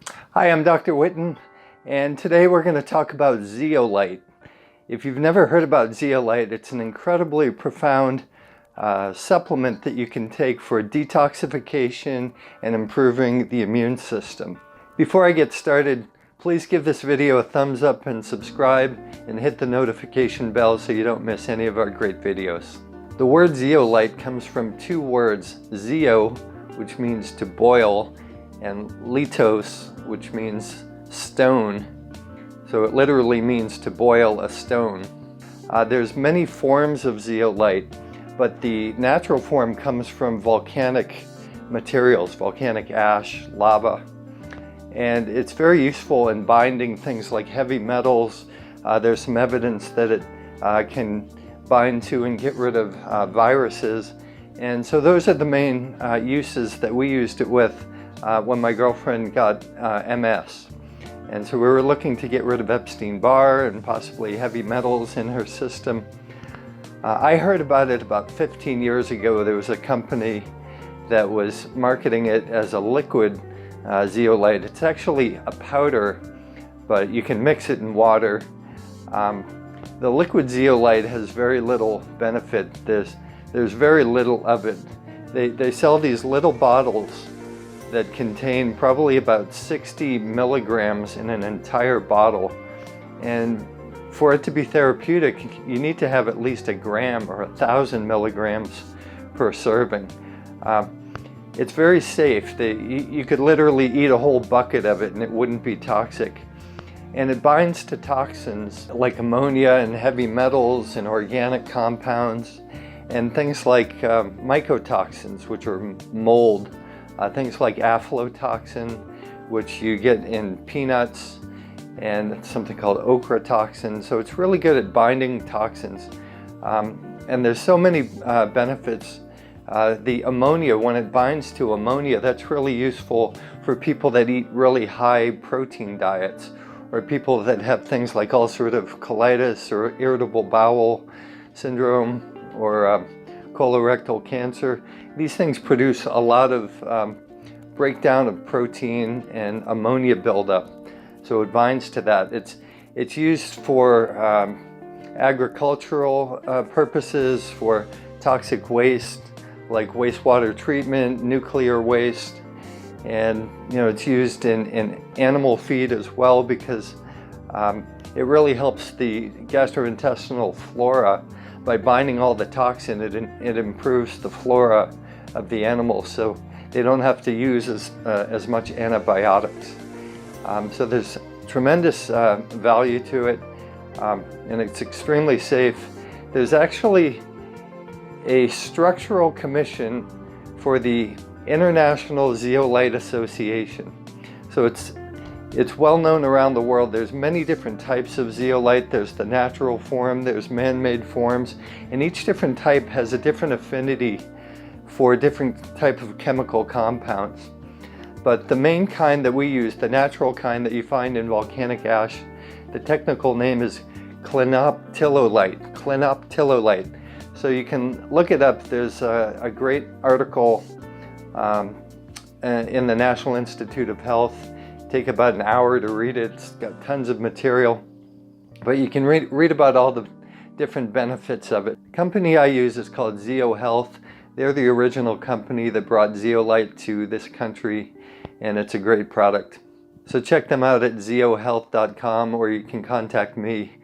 Hi, I'm Dr. Witten, and today we're going to talk about zeolite. If you've never heard about zeolite, it's an incredibly profound supplement that you can take for detoxification and improving the immune system. Before I get started, please give this video a thumbs up and subscribe and hit the notification bell so you don't miss any of our great videos. The word zeolite comes from two words, zeo, which means to boil, and litos, which means stone. So it literally means to boil a stone. There's many forms of zeolite, but the natural form comes from volcanic materials, volcanic ash, lava. And it's very useful in binding things like heavy metals. There's some evidence that it can bind to and get rid of viruses. And so those are the main uses that we used it with when my girlfriend got MS. And so we were looking to get rid of Epstein-Barr and possibly heavy metals in her system. I heard about it about 15 years ago. There was a company that was marketing it as a liquid zeolite. It's actually a powder, but you can mix it in water. The liquid zeolite has very little benefit. There's very little of it. They sell these little bottles that contain probably about 60 milligrams in an entire bottle. And for it to be therapeutic, you need to have at least a gram or 1,000 milligrams per serving. It's very safe. You could literally eat a whole bucket of it and it wouldn't be toxic. And it binds to toxins like ammonia and heavy metals and organic compounds and things like mycotoxins, which are mold. Things like aflatoxin, which you get in peanuts, and something called okra toxin. So it's really good at binding toxins. And there's so many benefits. The ammonia, when it binds to ammonia, that's really useful for people that eat really high protein diets, or people that have things like ulcerative colitis or irritable bowel syndrome or colorectal cancer. These things produce a lot of breakdown of protein and ammonia buildup. So it binds to that. It's used for agricultural purposes, for toxic waste like wastewater treatment, nuclear waste, and it's used in animal feed as well because it really helps the gastrointestinal flora. By binding all the toxin, it improves the flora of the animals, so they don't have to use as much antibiotics. So there's tremendous value to it, and it's extremely safe. There's actually a structural commission for the International Zeolite Association. So it's well known around the world. There's many different types of zeolite. There's the natural form, there's man-made forms, and each different type has a different affinity for a different type of chemical compounds. But the main kind that we use, the natural kind that you find in volcanic ash, the technical name is clinoptilolite. Clinoptilolite. So you can look it up. There's a great article in the National Institute of Health. Take about an hour to read it. It's got tons of material, but you can read about all the different benefits of it. The company I use is called ZeoHealth. They're the original company that brought zeolite to this country, and it's a great product. So check them out at ZeoHealth.com, or you can contact me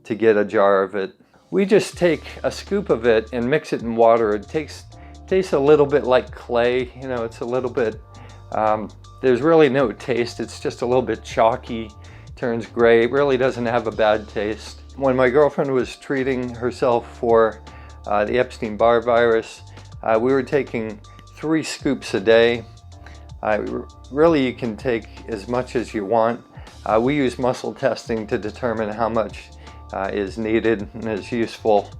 to get a jar of it. We just take a scoop of it and mix it in water. It tastes a little bit like clay. It's a little bit, there's really no taste. It's just a little bit chalky, turns gray. It really doesn't have a bad taste. When my girlfriend was treating herself for the Epstein-Barr virus, we were taking 3 scoops a day. Really, you can take as much as you want. We use muscle testing to determine how much is needed and is useful.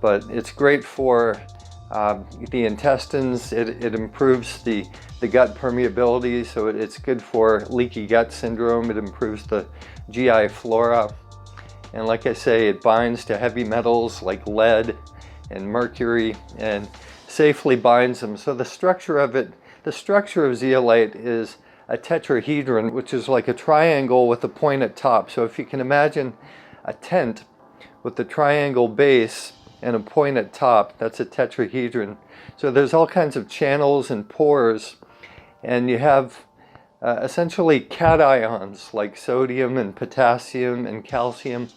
But it's great for the intestines. It improves the gut permeability, so it's good for leaky gut syndrome. It improves the GI flora. And like I say, it binds to heavy metals like lead and mercury and safely binds them. So the structure of it, the structure of zeolite is a tetrahedron, which is like a triangle with a point at top. So if you can imagine a tent with the triangle base and a point at top, that's a tetrahedron. So there's all kinds of channels and pores, and you have essentially cations like sodium and potassium and calcium,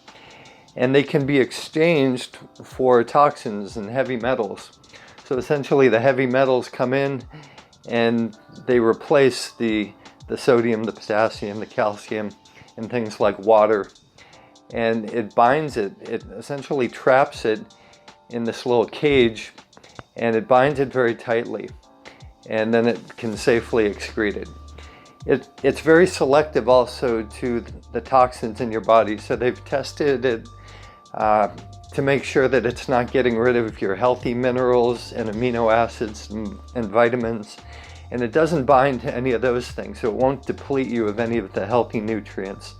and they can be exchanged for toxins and heavy metals. So essentially the heavy metals come in and they replace the sodium, the potassium, the calcium, and things like water. And it binds it, it essentially traps it in this little cage, and it binds it very tightly. And then it can safely excrete it. It's very selective also to the toxins in your body. So they've tested it to make sure that it's not getting rid of your healthy minerals and amino acids and vitamins. And it doesn't bind to any of those things, so it won't deplete you of any of the healthy nutrients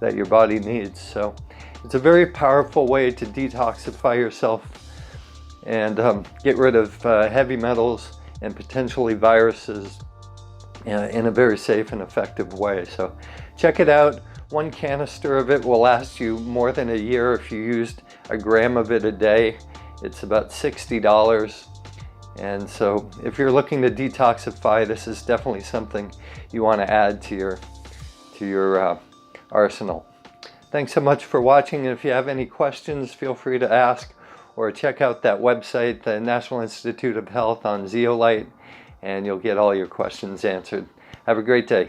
that your body needs. So it's a very powerful way to detoxify yourself and get rid of heavy metals and potentially viruses in a very safe and effective way. So check it out. 1 canister of it will last you more than a year if you used a gram of it a day. It's about $60. And so if you're looking to detoxify, this is definitely something you want to add to your arsenal. Thanks so much for watching, and if you have any questions, feel free to ask, or check out that website, the National Institute of Health, on Zeolite, and you'll get all your questions answered. Have a great day.